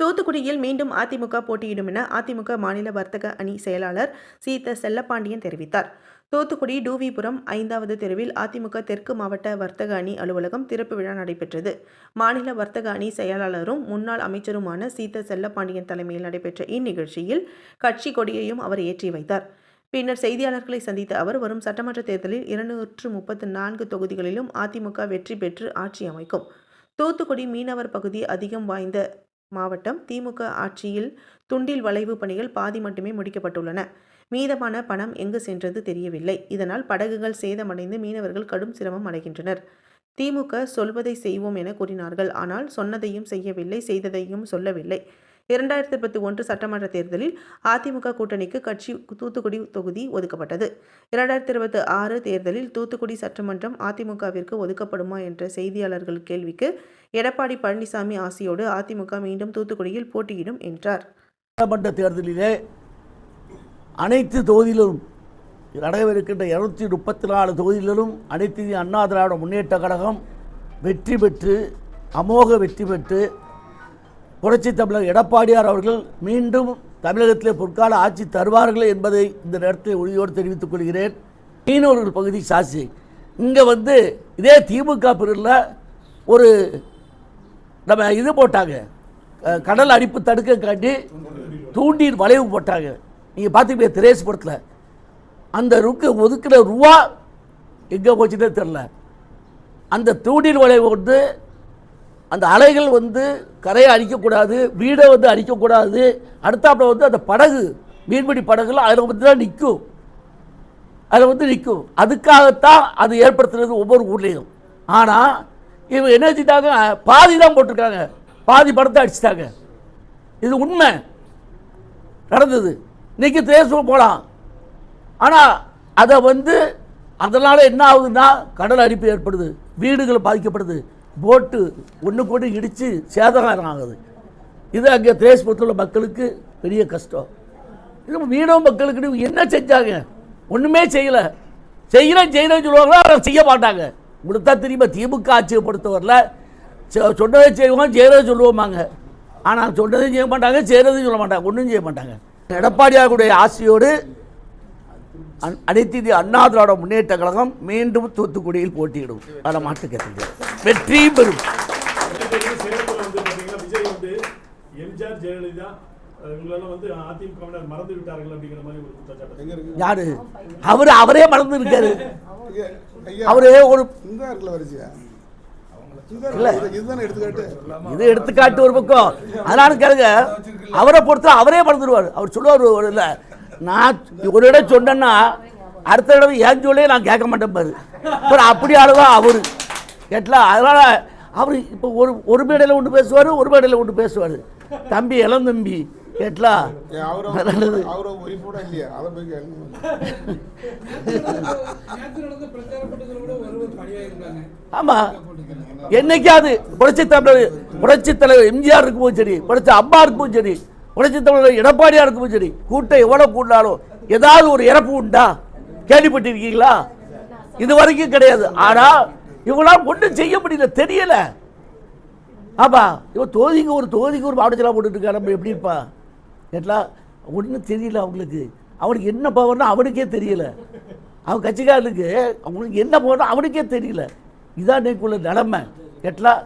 தூத்துக்குடியில் மீண்டும் அதிமுக போட்டியிடும் என அதிமுக மாநில வர்த்தக அணி செயலாளர் சீத செல்லப்பாண்டியன் தெரிவித்தார். தூத்துக்குடி டூவிபுரம் 5வது தெருவில் அதிமுக தெற்கு மாவட்ட வர்த்தக அணி அலுவலகம் திறப்பு விழா நடைபெற்றது. மாநில வர்த்தக அணி செயலாளரும் முன்னாள் அமைச்சருமான சீத செல்லப்பாண்டியன் தலைமையில் நடைபெற்ற இந்நிகழ்ச்சியில் கட்சி கொடியையும் அவர் ஏற்றி வைத்தார். பின்னர் செய்தியாளர்களை சந்தித்த அவர், வரும் சட்டமன்ற தேர்தலில் 234 தொகுதிகளிலும் அதிமுக வெற்றி பெற்று ஆட்சி அமைக்கும். தூத்துக்குடி மீனவர் பகுதி அதிகம் வாய்ந்த மாவட்டம். திமுக ஆட்சியில் துண்டில் வளைவு பணிகள் பாதி மட்டுமே முடிக்கப்பட்டுள்ளன. மீதமான பணம் எங்கு சென்றது தெரியவில்லை. இதனால் படகுகள் சேதமடைந்து மீனவர்கள் கடும் சிரமம் அடைகின்றனர். திமுக சொல்வதை செய்வோம் என கூறினார்கள். ஆனால் சொன்னதையும் செய்யவில்லை, செய்ததையும் சொல்லவில்லை. 2021 சட்டமன்ற தேர்தலில் அதிமுக கூட்டணிக்கு கட்சி தூத்துக்குடி தொகுதி ஒதுக்கப்பட்டது. 2026 தேர்தலில் தூத்துக்குடி சட்டமன்றம் அதிமுகவிற்கு ஒதுக்கப்படுமா என்ற செய்தியாளர்கள் கேள்விக்கு எடப்பாடி பழனிசாமி ஆசியோடு அதிமுக மீண்டும் தூத்துக்குடியில் போட்டியிடும் என்றார். சட்டமன்ற தேர்தலிலே அனைத்து தொகுதியிலும் நடைபெறுகின்ற 234 தொகுதிகளிலும் அனைத்து இந்திய அண்ணா திராவிட முன்னேற்ற கழகம் வெற்றி பெற்று அமோக வெற்றி பெற்று புரட்சித் தமிழர் எடப்பாடியார் அவர்கள் மீண்டும் தமிழகத்திலே பொற்கால ஆட்சி தருவார்கள் என்பதை இந்த நேரத்தில் உறுதியோடு தெரிவித்துக் கொள்கிறேன். மீனவர்கள் பகுதி சாட்சி இங்கே இதே திமுக பிரிவில் ஒரு நம்ம இது போட்டாங்க, கடல் அரிப்பு தடுக்க காட்டி தூண்டில் வளைவு போட்டாங்க. நீங்கள் பார்த்துக்கிட்டே திரேஸ் படத்தில் அந்த ஒதுக்கிற ரூபா எங்கே போச்சுன்னே தெரில. அந்த தூண்டில் வளைவு அந்த அலைகள் கரையை அடிக்கக்கூடாது, வீடை அடிக்கக்கூடாது. அடுத்தாப்புல அந்த படகு, மீன்பிடி படகுல அதில் தான் நிற்கும், அதில் நிற்கும். அதுக்காகத்தான் அது ஏற்படுத்துறது ஒவ்வொரு ஊர்லேயும். ஆனால் இவங்க என்ன செஞ்சிட்டாங்க, பாதி தான் போட்டிருக்காங்க, பாதி படத்தை அடிச்சிட்டாங்க. இது உண்மை நடந்தது. இன்னைக்கு தேசம் போகலாம். ஆனால் அதை அதனால் என்ன ஆகுதுன்னா கடல் அரிப்பு ஏற்படுது, வீடுகள் பாதிக்கப்படுது, போட்டு ஒன்றுக்கு ஒன்று இடித்து சேதகாரம் ஆகுது. இது அங்கே தேசத்தில் உள்ள மக்களுக்கு பெரிய கஷ்டம். இது மீனவ மக்களுக்கு என்ன செஞ்சாங்க? ஒன்றுமே செய்யலை. செய்யலன்னு சொல்லுவாங்களா, அதை செய்ய மாட்டாங்க. உங்களுக்கு தான் தெரியுமா, திமுக ஆட்சியை பொறுத்தவரையில் சொன்னதை செய்வோம், செய்கிறத சொல்லுவோமாங்க. ஆனால் சொன்னதையும் செய்ய மாட்டாங்க, செய்கிறதையும் சொல்ல மாட்டாங்க, ஒன்றும் செய்ய மாட்டாங்க. எடப்பாடியாருடைய ஆசையோடு அனைத்து இந்திய அண்ணா திராவிட முன்னேற்ற கழகம் மீண்டும் தூத்துக்குடியில் போட்டியிடும். அதில் மாற்று கருத்து வெற்றி பெறும். யாரு அவரே மறந்து இருக்காரு. அவரே ஒரு இது எடுத்துக்காட்டு ஒரு பக்கம். அதனால கேளுங்க, அவரை பொறுத்த அவரே மறந்துடுவார். அவர் சொல்லுவார், இல்லை நான் ஒரு இடம் சொன்னேன்னா அடுத்த தடவை ஏன் சொல்லே நான் கேட்க மாட்டேன் பாரு. அப்படி ஆளுதான் அவரு கேட்டலாம். அதனால அவர் இப்போ ஒரு மேடையில் ஒன்று பேசுவார், ஒரு மேடையில் ஒன்று பேசுவார். தம்பி இளந்தம்பி கேட்டலா ஆமா, என்னைக்காவது புரட்சி தலைவர் எம்ஜிஆர் இருக்கும்போது சரி, புரட்சி அம்மா இருக்கும்போது சரி, புரட்சி தமிழர் எடப்பாடியார் இருக்கும்போது சரி, கூட்டம் எவ்வளவு கூட்டினாலும் ஏதாவது ஒரு இறப்பு உண்டா கேள்விப்பட்டிருக்கீங்களா? இது வரைக்கும் கிடையாது. ஆனா இவங்களாம் ஒன்றும் செய்ய முடியல, தெரியல. ஆமா, இவன் ஒரு தொகுதிக்கு ஒரு மாவட்ட செயலாளர் போட்டுட்டு இருக்கா. நம்ம எப்படி இருப்பா கேட்டலாம், ஒன்றும் தெரியல அவங்களுக்கு. அவனுக்கு என்ன பவர்னா அவனுக்கே தெரியல. அவன் கட்சிக்காரனுக்கு அவனுக்கு என்ன பவர்னா அவனுக்கே தெரியல. இதான் இன்னைக்குள்ள நிலைமை கேட்டலாம்.